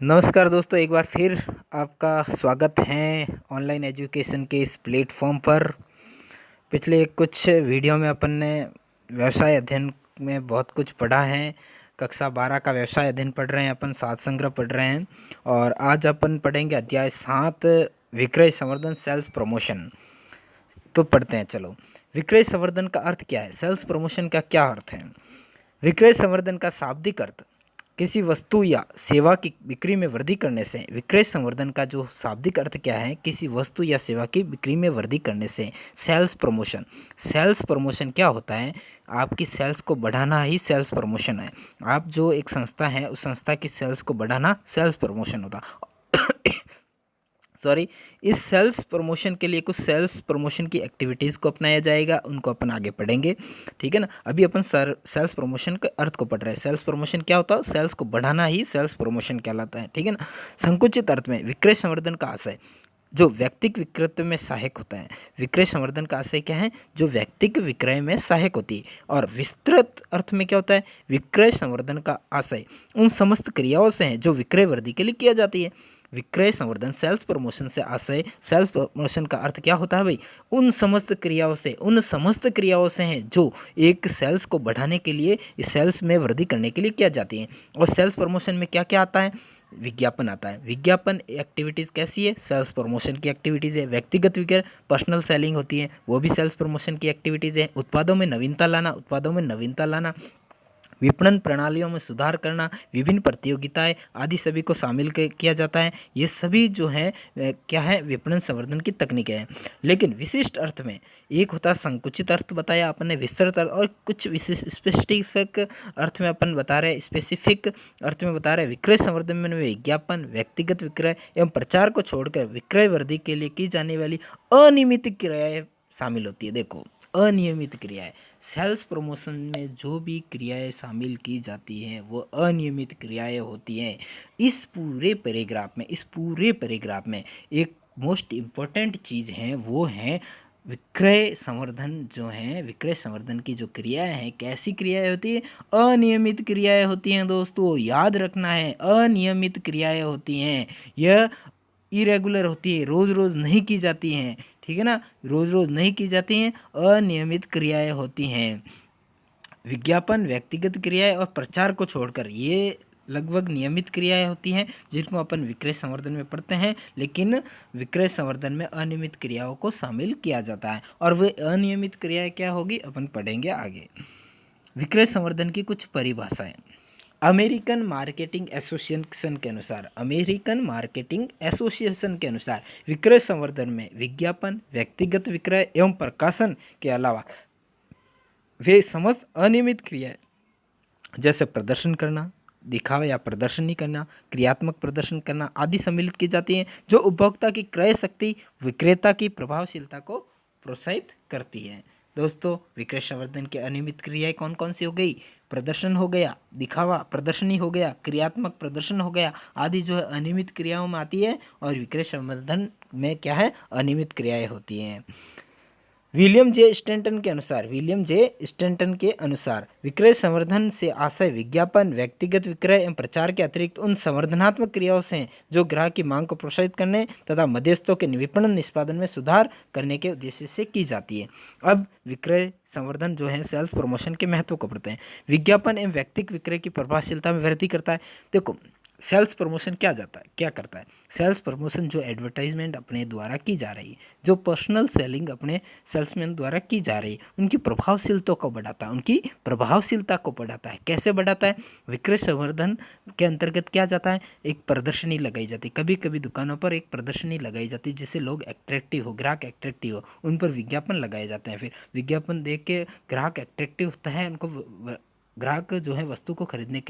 नमस्कार दोस्तों, एक बार फिर आपका स्वागत है ऑनलाइन एजुकेशन के इस प्लेटफॉर्म पर। पिछले कुछ वीडियो में अपन ने व्यवसाय अध्ययन में बहुत कुछ पढ़ा है। कक्षा 12 का व्यवसाय अध्ययन पढ़ रहे हैं, अपन सात संग्रह पढ़ रहे हैं और आज अपन पढ़ेंगे अध्याय 7 विक्रय संवर्धन सेल्स प्रमोशन। तो पढ़ते हैं, चलो। विक्रय संवर्धन का अर्थ क्या है? सेल्स प्रमोशन का क्या अर्थ है? विक्रय संवर्धन का शाब्दिक अर्थ किसी वस्तु या सेवा की बिक्री में वृद्धि करने से। विक्रय संवर्धन का जो शाब्दिक अर्थ क्या है? किसी वस्तु या सेवा की बिक्री में वृद्धि करने से। सेल्स प्रमोशन, सेल्स प्रमोशन क्या होता है? आपकी सेल्स को बढ़ाना ही सेल्स प्रमोशन है। आप जो एक संस्था है, उस संस्था की सेल्स को बढ़ाना सेल्स प्रमोशन होता। सॉरी, इस सेल्स प्रमोशन के लिए कुछ सेल्स प्रमोशन की एक्टिविटीज़ को अपनाया जाएगा, उनको अपन आगे पढ़ेंगे, ठीक है ना। अभी अपन सेल्स प्रमोशन के अर्थ को पढ़ रहे हैं। सेल्स प्रमोशन क्या होता है? सेल्स को बढ़ाना ही सेल्स प्रमोशन कहलाता है, ठीक है ना। संकुचित अर्थ में विक्रय संवर्धन का आशय जो व्यक्तिक विक्रय में सहायक होता है। विक्रय संवर्धन का आशय क्या है? जो व्यक्तिक विक्रय में सहायक होती है। और विस्तृत अर्थ में क्या होता है? विक्रय संवर्धन का आशय उन समस्त क्रियाओं से है जो विक्रय वृद्धि के लिए किया जाती है। विक्रय संवर्धन सेल्स प्रमोशन से आशय, सेल्स प्रमोशन का अर्थ क्या होता है भाई? उन समस्त क्रियाओं से हैं जो एक सेल्स को बढ़ाने के लिए, इस सेल्स में वृद्धि करने के लिए किया जाती हैं। और सेल्स प्रमोशन में क्या क्या आता है? विज्ञापन आता है। विज्ञापन एक्टिविटीज़ कैसी है? सेल्स प्रमोशन की एक्टिविटीज़ है। व्यक्तिगत विक्रय, पर्सनल सेलिंग होती है, वो भी सेल्स प्रमोशन की एक्टिविटीज़ है। उत्पादों में नवीनता लाना, विपणन प्रणालियों में सुधार करना, विभिन्न प्रतियोगिताएं आदि सभी को शामिल किया जाता है। ये सभी जो है क्या है? विपणन संवर्धन की तकनीकें हैं। लेकिन विशिष्ट अर्थ में एक होता है संकुचित अर्थ, बताया अपन ने, विस्तृत अर्थ, और कुछ विशिष्ट स्पेसिफिक अर्थ में अपन बता रहे हैं। स्पेसिफिक अर्थ में बता रहे हैं विक्रय संवर्धन में विज्ञापन, व्यक्तिगत विक्रय एवं प्रचार को छोड़कर विक्रय वृद्धि के लिए की जाने वाली अनियमित क्रियाएं शामिल होती है। देखो, अनियमित क्रियाएं, सेल्स प्रमोशन में जो भी क्रियाएं शामिल की जाती हैं वो अनियमित क्रियाएं होती हैं। इस पूरे पैराग्राफ में एक मोस्ट इम्पोर्टेंट चीज़ है, वो है विक्रय संवर्धन। जो है विक्रय संवर्धन की जो क्रियाएं हैं, कैसी क्रियाएं होती है? अनियमित क्रियाएं होती हैं दोस्तों, याद रखना है। अनियमित क्रियाएं होती हैं, यह इरेगुलर होती है, रोज़ रोज़ नहीं की जाती हैं, ठीक है ना। रोज़ रोज़ नहीं की जाती हैं, अनियमित क्रियाएं होती हैं। विज्ञापन, व्यक्तिगत क्रियाएं और प्रचार को छोड़कर ये लगभग नियमित क्रियाएं होती हैं, जिनको अपन विक्रय संवर्धन में पढ़ते हैं। लेकिन विक्रय संवर्धन में अनियमित क्रियाओं को शामिल किया जाता है, और वे अनियमित क्रियाएं क्या होगी अपन पढ़ेंगे आगे। विक्रय संवर्धन की कुछ परिभाषाएं। अमेरिकन मार्केटिंग एसोसिएशन के अनुसार विक्रय संवर्धन में विज्ञापन, व्यक्तिगत विक्रय एवं प्रकाशन के अलावा वे समस्त अनियमित क्रियाएं जैसे प्रदर्शन करना, दिखावा या प्रदर्शनी करना, क्रियात्मक प्रदर्शन करना आदि सम्मिलित की जाती हैं, जो उपभोक्ता की क्रय शक्ति, विक्रेता की प्रभावशीलता को प्रोत्साहित करती हैं। दोस्तों, विक्रय संवर्धन की अनियमित क्रियाएं कौन कौन सी हो गई? प्रदर्शन हो गया, दिखावा प्रदर्शनी हो गया, क्रियात्मक प्रदर्शन हो गया, आदि जो है अनियमित क्रियाओं में आती है। और विक्रय संवर्धन में क्या है? अनियमित क्रियाएं होती हैं। विलियम जे स्टैंटन के अनुसार विक्रय संवर्धन से आशय विज्ञापन, व्यक्तिगत विक्रय एवं प्रचार के अतिरिक्त उन संवर्धनात्मक क्रियाओं से हैं जो ग्राहक की मांग को प्रोत्साहित करने तथा मध्यस्थों के विपणन निष्पादन में सुधार करने के उद्देश्य से की जाती है। अब विक्रय संवर्धन जो है सेल्स प्रमोशन के महत्व को पढ़ते हैं। विज्ञापन एवं व्यक्तिगत विक्रय की प्रभावशीलता में वृद्धि करता है। देखो, सेल्स प्रमोशन क्या करता है? सेल्स प्रमोशन जो एडवर्टाइजमेंट अपने द्वारा की जा रही है, जो पर्सनल सेलिंग अपने सेल्समैन द्वारा की जा रही है, उनकी प्रभावशीलता को बढ़ाता है। कैसे बढ़ाता है? विक्रय संवर्धन के अंतर्गत क्या जाता है? एक प्रदर्शनी लगाई जाती है, कभी कभी दुकानों पर एक प्रदर्शनी लगाई जाती है जिससे लोग अट्रैक्टिव हो, ग्राहक अट्रैक्टिव हो, उन पर विज्ञापन लगाए जाते हैं। फिर विज्ञापन देख के ग्राहक अट्रैक्टिव होता है, उनको ग्राहक जो है वस्तुओं को खरीदने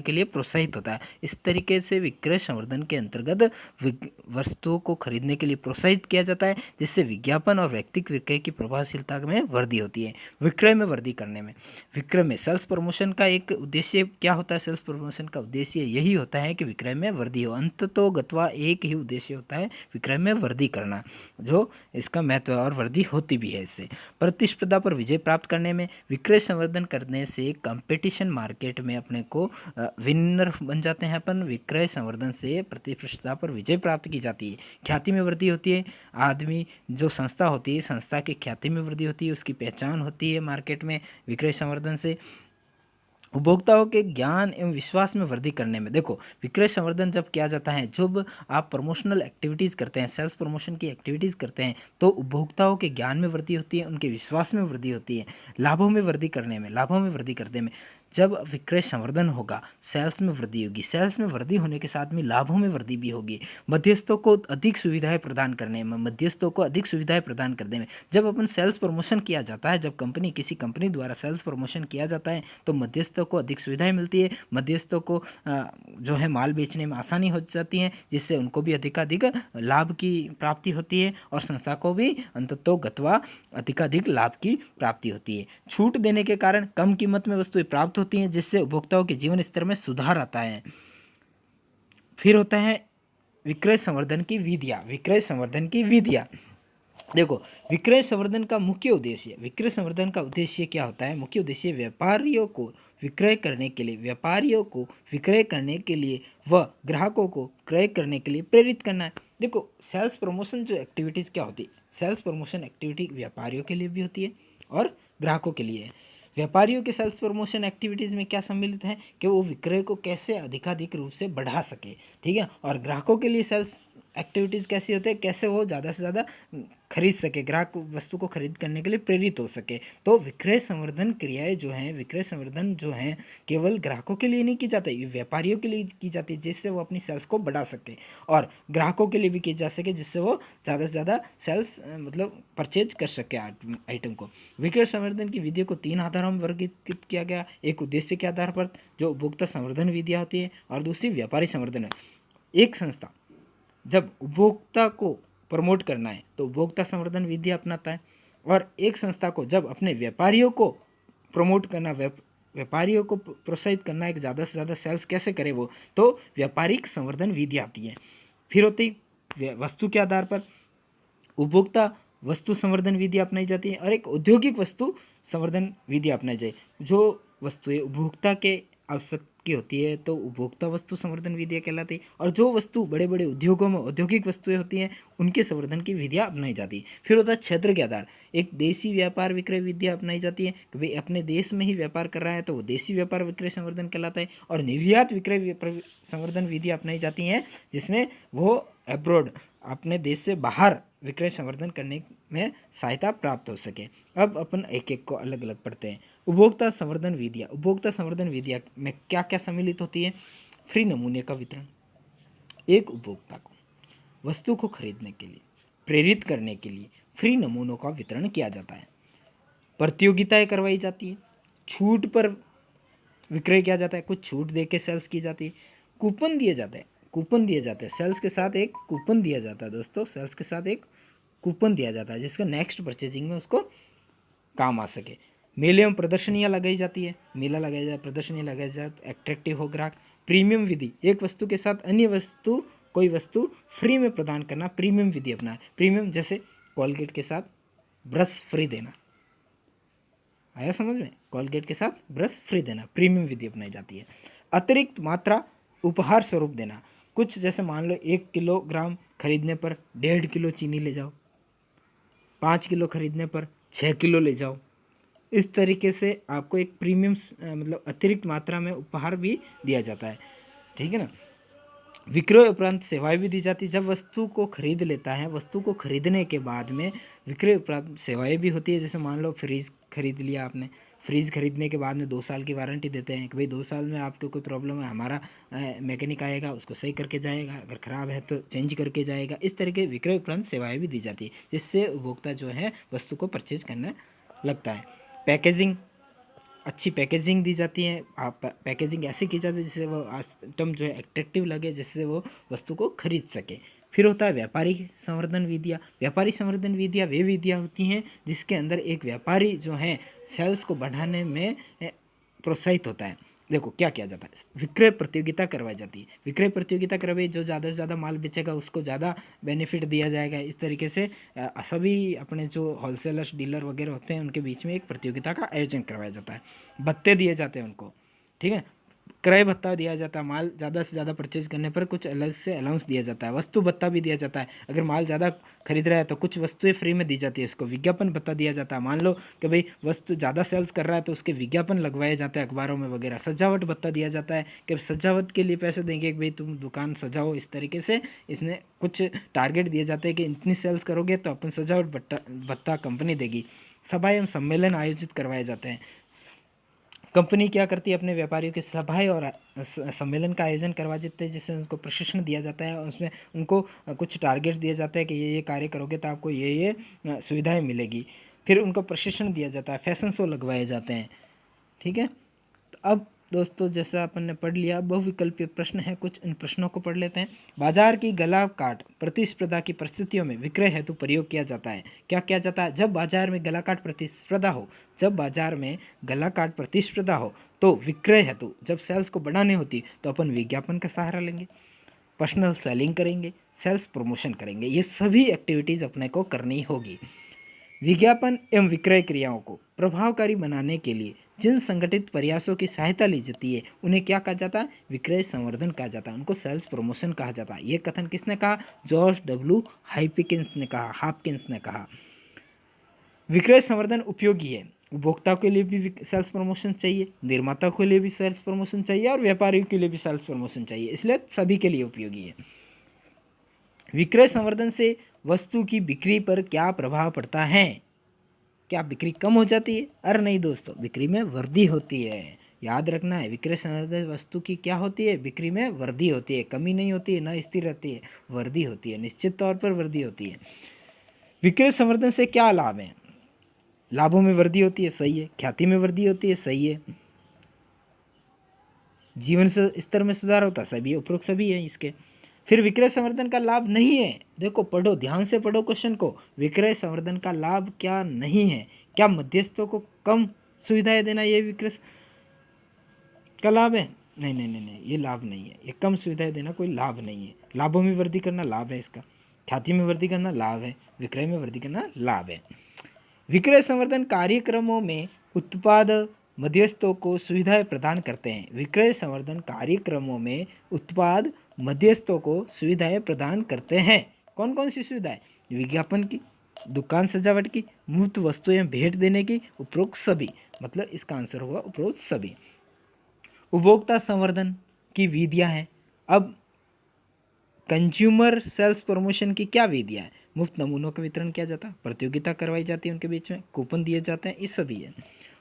के लिए प्रोत्साहित होता है। इस तरीके से विक्रय संवर्धन के अंतर्गत वस्तुओं को खरीदने के लिए प्रोत्साहित किया जाता है, जिससे विज्ञापन और व्यक्तिगत विक्रय की प्रभावशीलता में वृद्धि होती है। विक्रय में वृद्धि करने में, विक्रय में सेल्स प्रमोशन का एक उद्देश्य क्या होता है? सेल्स प्रमोशन का उद्देश्य यही होता है कि विक्रय में वृद्धि हो। अंततोगत्वा एक ही उद्देश्य होता है, विक्रय में वृद्धि करना, जो इसका महत्व है, और वृद्धि होती भी है इससे। प्रतिस्पर्धा पर विजय प्राप्त करने में विक्रय संवर्धन करने से कंपटीशन मार्केट में अपने को विनर बन जाते हैं अपन। विक्रय संवर्धन से प्रतिस्पर्धा पर विजय प्राप्त की जाती है, ख्याति में वृद्धि होती है। आदमी जो संस्था होती है, संस्था की ख्याति में वृद्धि होती है, उसकी पहचान होती है मार्केट में विक्रय संवर्धन से। उपभोक्ताओं के ज्ञान एवं विश्वास में वृद्धि करने में, देखो विक्रय संवर्धन जब किया जाता है, जब आप प्रमोशनल एक्टिविटीज़ करते हैं, सेल्स प्रमोशन की एक्टिविटीज़ करते हैं, तो उपभोक्ताओं के ज्ञान में वृद्धि होती है, उनके विश्वास में वृद्धि होती है, लाभों में वृद्धि करने में, लाभों में वृद्धि करने में। जब विक्रय संवर्धन होगा, सेल्स में वृद्धि होगी, सेल्स में वृद्धि होने के साथ में लाभों में वृद्धि भी होगी। मध्यस्थों को अधिक सुविधाएं प्रदान करने में, मध्यस्थों को अधिक सुविधाएं प्रदान करने में, जब अपन सेल्स प्रमोशन किया जाता है, जब किसी कंपनी द्वारा सेल्स प्रमोशन किया जाता है, तो मध्यस्थों को अधिक सुविधाएं मिलती है। मध्यस्थों को जो है माल बेचने में आसानी हो जाती है, जिससे उनको भी अधिकाधिक लाभ की प्राप्ति होती है और संस्था को भी अंततः गत्वा अधिकाधिक लाभ की प्राप्ति होती है। छूट देने के कारण कम कीमत में वस्तुएं प्राप्त होती हैं, जिससे उपभोक्ताओं के जीवन स्तर में सुधार आता है। फिर होता है विक्रय संवर्धन की विधियाँ। विक्रय संवर्धन की विधियाँ, देखो विक्रय संवर्धन का मुख्य उद्देश्य, विक्रय संवर्धन का उद्देश्य क्या होता है? मुख्य उद्देश्य व्यापारियों को विक्रय करने के लिए, व्यापारियों को विक्रय करने के लिए व ग्राहकों को क्रय करने के लिए प्रेरित करना है। देखो सेल्स प्रमोशन जो एक्टिविटीज़ क्या होती है, सेल्स प्रमोशन एक्टिविटी व्यापारियों के लिए भी होती है और ग्राहकों के लिए है। व्यापारियों के सेल्स प्रमोशन एक्टिविटीज़ में क्या सम्मिलित है कि वो विक्रय को कैसे अधिकाधिक रूप से बढ़ा सके, ठीक है। और ग्राहकों के लिए सेल्स एक्टिविटीज़ कैसी होती है, कैसे वो ज़्यादा से ज़्यादा खरीद सके, ग्राहक वस्तु को खरीद करने के लिए प्रेरित हो सके। तो विक्रय संवर्धन क्रियाएं जो हैं, विक्रय संवर्धन जो हैं, केवल ग्राहकों के लिए नहीं की जाती, ये व्यापारियों के लिए की जाती है, जिससे वो अपनी सेल्स को बढ़ा सके, और ग्राहकों के लिए भी की जा सके, जिससे वो ज़्यादा से ज़्यादा सेल्स मतलब परचेज कर सके आइटम को। विक्रय संवर्धन की विधियों को 3 आधारों में वर्गीकृत किया गया। एक उद्देश्य के आधार पर जो उपभोक्ता संवर्धन विधियाँ होती है, और दूसरी व्यापारी संवर्धन है। एक संस्था जब उपभोक्ता को प्रमोट करना है तो उपभोक्ता संवर्धन विधि अपनाता है, और एक संस्था को जब अपने व्यापारियों को प्रमोट करना, व्यापारियों को प्रोत्साहित करना है कि ज़्यादा से ज़्यादा सेल्स कैसे करे वो, तो व्यापारिक संवर्धन विधि आती है। फिर होती वस्तु के आधार पर उपभोक्ता वस्तु संवर्धन विधि अपनाई जाती है, और एक औद्योगिक वस्तु संवर्धन विधि अपनाई जाए। जो वस्तुएं उपभोक्ता के आवश्यक की होती है तो उपभोक्ता वस्तु संवर्धन विधियाँ कहलाती है, और जो वस्तु बड़े बड़े उद्योगों में औद्योगिक वस्तुएं होती हैं उनके संवर्धन की विधियाँ अपनाई जाती है। फिर होता है क्षेत्र के आधार, एक देशी व्यापार विक्रय विधियाँ अपनाई जाती है कि भाई अपने देश में ही व्यापार कर रहा है तो वो देशी व्यापार विक्रय संवर्धन कहलाता है। और निर्यात विक्रय संवर्धन विधियाँ अपनाई जाती हैं, जिसमें वो अब्रॉड अपने देश से बाहर विक्रय संवर्धन करने में सहायता प्राप्त हो सके। अब अपन एक एक को अलग अलग पढ़ते हैं। उपभोक्ता संवर्धन विधियाँ, उपभोक्ता संवर्धन विधियाँ में क्या क्या सम्मिलित होती है? फ्री नमूने का वितरण, एक उपभोक्ता को वस्तु को खरीदने के लिए प्रेरित करने के लिए फ्री नमूनों का वितरण किया जाता है। प्रतियोगिताएं करवाई जाती है, छूट पर विक्रय किया जाता है, कुछ छूट दे के सेल्स की जाती है, कूपन दिए जाते हैं, कूपन दिए जाते हैं, सेल्स के साथ एक कूपन दिया जाता है दोस्तों, सेल्स के साथ एक कूपन दिया जाता है जिसका नेक्स्ट परचेजिंग में उसको काम आ सके। मेले एवं प्रदर्शनियाँ लगाई जाती है, मेला लगाया जाए, प्रदर्शनी लगाई जाए, एट्रैक्टिव हो ग्राहक। प्रीमियम विधि, एक वस्तु के साथ अन्य वस्तु, कोई वस्तु फ्री में प्रदान करना, प्रीमियम विधि अपना है। प्रीमियम जैसे कोलगेट के साथ ब्रश फ्री देना, आया समझ में? कोलगेट के साथ ब्रश फ्री देना, प्रीमियम विधि अपनाई जाती है। अतिरिक्त मात्रा उपहार स्वरूप देना, कुछ जैसे मान लो 1 किलोग्राम खरीदने पर 1.5 किलो चीनी ले जाओ, 5 किलो खरीदने पर 6 किलो ले जाओ। इस तरीके से आपको एक प्रीमियम मतलब अतिरिक्त मात्रा में उपहार भी दिया जाता है, ठीक है ना। विक्रय उपरांत सेवाएं भी दी जाती है। जब वस्तु को खरीद लेता है, वस्तु को खरीदने के बाद में विक्रय उपरांत सेवाएं भी होती है। जैसे मान लो फ्रिज खरीद लिया आपने, फ्रिज खरीदने के बाद में 2 साल की वारंटी देते हैं कि भाई 2 साल में आपको कोई प्रॉब्लम है, हमारा मैकेनिक आएगा, उसको सही करके जाएगा, अगर ख़राब है तो चेंज करके जाएगा। इस तरह के विक्रय उपरांत सेवाएं भी दी जाती है, जिससे उपभोक्ता जो है वस्तु को परचेज करने लगता है। पैकेजिंग, अच्छी पैकेजिंग दी जाती है, आप पैकेजिंग ऐसी की जाती है जिससे वो आइटम जो है एट्रैक्टिव लगे, जिससे वो वस्तु को खरीद सके। फिर होता है व्यापारी संवर्धन विधियाँ। व्यापारी संवर्धन विधियाँ वे विधियाँ होती हैं जिसके अंदर एक व्यापारी जो है सेल्स को बढ़ाने में प्रोत्साहित होता है। देखो क्या किया जाता है, विक्रय प्रतियोगिता करवाई जाती है। विक्रय प्रतियोगिता करवाई, जो ज़्यादा से ज़्यादा माल बेचेगा उसको ज़्यादा बेनिफिट दिया जाएगा। इस तरीके से सभी अपने जो होलसेलर्स, डीलर वगैरह होते हैं उनके बीच में एक प्रतियोगिता का आयोजन करवाया जाता है। भत्ते दिए जाते हैं उनको, ठीक है। क्रय भत्ता दिया जाता है, माल ज़्यादा से ज़्यादा परचेज करने पर कुछ अलग से अलाउंस दिया जाता है। वस्तु भत्ता भी दिया जाता है, अगर माल ज़्यादा खरीद रहा है तो कुछ वस्तुएं फ्री में दी जाती है उसको। विज्ञापन भत्ता दिया जाता है, मान लो कि भाई वस्तु ज़्यादा सेल्स कर रहा है तो उसके विज्ञापन लगवाए जाते हैं अखबारों में वगैरह। सजावट भत्ता दिया जाता है कि सजावट के लिए पैसे देंगे कि भाई तुम दुकान सजाओ, इस तरीके से इसने कुछ टारगेट दिए जाते हैं कि इतनी सेल्स करोगे तो अपन सजावट भत्ता कंपनी देगी। सभा एवं सम्मेलन आयोजित करवाए जाते हैं, कंपनी क्या करती है अपने व्यापारियों के सभाएं और सम्मेलन का आयोजन करवा देते हैं, जिससे उनको प्रशिक्षण दिया जाता है और उसमें उनको कुछ टारगेट्स दिए जाते हैं कि ये कार्य करोगे तो आपको ये सुविधाएं मिलेगी। फिर उनको प्रशिक्षण दिया जाता है, फैशन शो लगवाए जाते हैं। ठीक है, तो अब दोस्तों जैसा अपन ने पढ़ लिया, बहुविकल्पीय प्रश्न है कुछ, इन प्रश्नों को पढ़ लेते हैं। बाजार की गला काट प्रतिस्पर्धा की परिस्थितियों में विक्रय हेतु प्रयोग किया जाता है। क्या किया जाता है? जब बाजार में गला काट प्रतिस्पर्धा हो, जब बाजार में गला काट प्रतिस्पर्धा हो तो विक्रय हेतु, जब सेल्स को बढ़ानी होती तो अपन विज्ञापन का सहारा लेंगे, पर्सनल सेलिंग करेंगे, सेल्स प्रमोशन करेंगे। ये सभी एक्टिविटीज़ अपने को करनी होगी। विज्ञापन एवं विक्रय क्रियाओं को प्रभावकारी बनाने के लिए जिन संगठित प्रयासों की सहायता ली जाती है उन्हें क्या कहा जाता है? विक्रय संवर्धन कहा जाता है, उनको सेल्स प्रमोशन कहा जाता है। ये कथन किसने कहा? जॉर्ज डब्ल्यू हाइपिकिंस ने कहा, हापकिंस ने कहा। विक्रय संवर्धन उपयोगी है, उपभोक्ता के लिए भी सेल्स प्रमोशन चाहिए, निर्माता के लिए भी सेल्स प्रमोशन चाहिए और व्यापारियों के लिए भी सेल्स प्रमोशन चाहिए, इसलिए सभी के लिए उपयोगी है। विक्रय संवर्धन से वस्तु की बिक्री पर क्या प्रभाव पड़ता है? क्या बिक्री कम हो जाती है? अरे नहीं दोस्तों, बिक्री में वृद्धि होती है। याद रखना है, विक्रय संवर्धन वस्तु की क्या होती है? बिक्री में वृद्धि होती है, कमी नहीं होती है, न स्थिर रहती है, वृद्धि होती है, निश्चित तौर पर वृद्धि होती है। विक्रय संवर्धन से क्या लाभ है? लाभों में वृद्धि होती है, सही है। ख्याति में वृद्धि होती है, सही है। जीवन स्तर में सुधार होता है, सभी उपरोक्त सभी है इसके। फिर विक्रय संवर्धन का लाभ नहीं है, देखो पढ़ो, ध्यान से पढ़ो क्वेश्चन को। विक्रय संवर्धन का लाभ क्या नहीं है? क्या मध्यस्थों को कम सुविधाएं देना ये विक्रय का लाभ है? नहीं नहीं नहीं नहीं, ये लाभ नहीं है। ये कम सुविधाएं देना कोई लाभ नहीं है। लाभों में वृद्धि करना लाभ है इसका, ख्याति में वृद्धि करना लाभ है, विक्रय में वृद्धि करना लाभ है। विक्रय संवर्धन कार्यक्रमों में उत्पाद मध्यस्थों को सुविधाएं प्रदान करते हैं। विक्रय संवर्धन कार्यक्रमों में उत्पाद मध्यस्थों को सुविधाएं प्रदान करते हैं। कौन कौन सी सुविधाएं? विज्ञापन की, दुकान सजावट की, मुफ्त वस्तुएं भेंट देने की, उपरोक्त सभी। मतलब इसका आंसर होगा उपरोक्त सभी। उपभोक्ता संवर्धन की विधियां हैं। अब कंज्यूमर सेल्स प्रमोशन की क्या विधियां हैं? मुफ्त नमूनों का वितरण किया जाता है, प्रतियोगिता करवाई जाती है उनके बीच में, कूपन दिए जाते हैं, ये सभी है।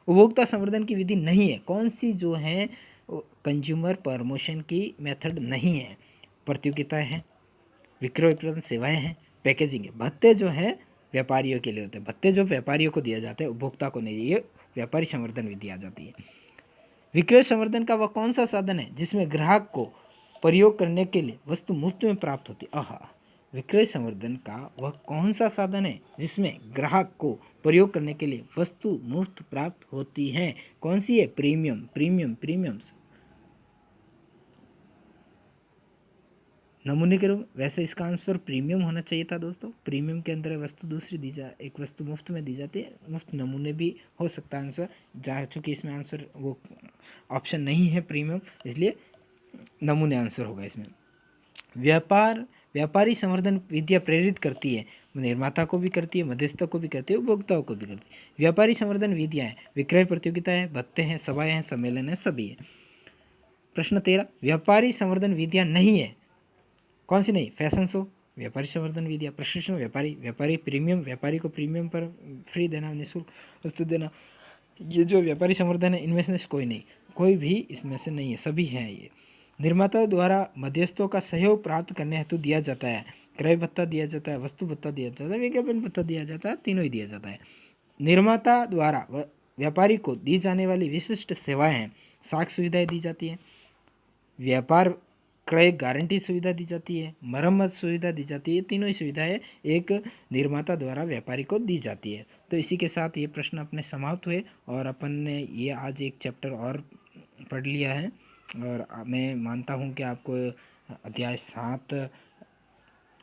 उपभोक्ता संवर्धन की विधि नहीं है, कौन सी जो है कंज्यूमर प्रमोशन की मेथड नहीं है? प्रतियोगिताएं हैं, विक्रय विपणन सेवाएं हैं, पैकेजिंग है। भत्ते जो हैं व्यापारियों के लिए होते हैं, भत्ते जो व्यापारियों को दिया जाता है, उपभोक्ता को नहीं, ये व्यापारी संवर्धन विधि आ जाती है। विक्रय संवर्धन का वह कौन सा साधन है जिसमें ग्राहक को प्रयोग करने के लिए वस्तु मुफ्त में प्राप्त होती है? विक्रय संवर्धन का वह कौन सा साधन है जिसमें ग्राहक को प्रयोग करने के लिए वस्तु मुफ्त प्राप्त होती है? कौन सी है? Premium, premium, premiums. नमूने के रूप, वैसे इसका आंसर प्रीमियम होना चाहिए था दोस्तों। प्रीमियम के अंदर वस्तु दूसरी दी जाए, एक वस्तु मुफ्त में दी जाती है, मुफ्त नमूने भी हो सकता है आंसर, जहाँ चूँकि इसमें आंसर वो ऑप्शन नहीं है प्रीमियम, इसलिए नमूने आंसर होगा इसमें। व्यापारी संवर्धन विधियाँ प्रेरित करती है, निर्माता को भी करती है, मध्यस्थों को भी करती है, उपभोक्ताओं को भी करती है। व्यापारी संवर्धन विधियाँ हैं, विक्रय प्रतियोगिता है, भत्ते हैं, सभाएँ हैं, सम्मेलन है, सभी है। प्रश्न 13, व्यापारी संवर्धन विधियाँ नहीं है, कौन सी नहीं? फैशन शो व्यापारी संवर्धन विधियाँ, प्रशिक्षण व्यापारी प्रीमियम, व्यापारी को प्रीमियम पर फ्री देना, निःशुल्क वस्तु देना, ये जो व्यापारी संवर्धन है इनमें से कोई नहीं, कोई भी इसमें से नहीं है, सभी हैं ये। निर्माताओं द्वारा मध्यस्थों का सहयोग प्राप्त करने हेतु दिया जाता है, क्रय भत्ता दिया जाता है, वस्तु भत्ता दिया जाता है, विज्ञापन भत्ता दिया जाता है, तीनों ही दिया जाता है। निर्माता द्वारा व्यापारी को दी जाने वाली विशिष्ट सेवाएं हैं, साख सुविधाएं दी जाती हैं, व्यापार क्रय गारंटी सुविधा दी जाती है, मरम्मत सुविधा दी जाती है, तीनों ही सुविधाएं एक निर्माता द्वारा व्यापारी को दी जाती है। तो इसी के साथ ये प्रश्न अपने समाप्त हुए और अपन ने ये आज एक चैप्टर और पढ़ लिया है और मैं मानता हूँ कि आपको अध्याय 7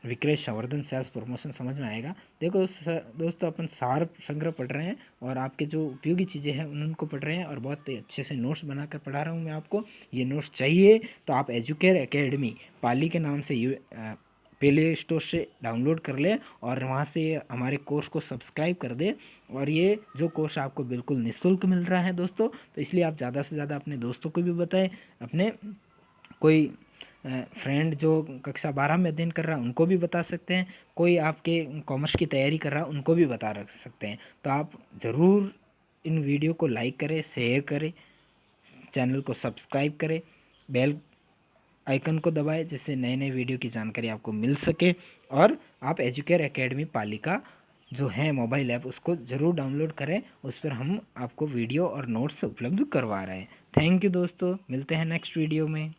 विक्रय संवर्धन सेल्स प्रमोशन समझ में आएगा। देखो दोस्तों, अपन सार संग्रह पढ़ रहे हैं और आपके जो उपयोगी चीज़ें हैं उनको पढ़ रहे हैं और बहुत ही अच्छे से नोट्स बनाकर पढ़ा रहा हूँ मैं आपको। ये नोट्स चाहिए तो आप एजुकेयर एकेडमी पाली के नाम से प्ले स्टोर से डाउनलोड कर ले और वहाँ से हमारे कोर्स को सब्सक्राइब कर दे। और ये जो कोर्स आपको बिल्कुल निःशुल्क मिल रहा है दोस्तों, तो इसलिए आप ज़्यादा से ज़्यादा अपने दोस्तों को भी बताएं, अपने कोई फ्रेंड जो कक्षा 12 में अध्ययन कर रहा है उनको भी बता सकते हैं, कोई आपके कॉमर्स की तैयारी कर रहा है उनको भी बता रख सकते हैं। तो आप ज़रूर इन वीडियो को लाइक करें, शेयर करें, चैनल को सब्सक्राइब करें, बेल आइकन को दबाएं जिससे नए नए वीडियो की जानकारी आपको मिल सके। और आप एजुकेयर एकेडमी पालिका जो है मोबाइल ऐप उसको ज़रूर डाउनलोड करें, उस पर हम आपको वीडियो और नोट्स उपलब्ध करवा रहे हैं। थैंक यू दोस्तों, मिलते हैं नेक्स्ट वीडियो में।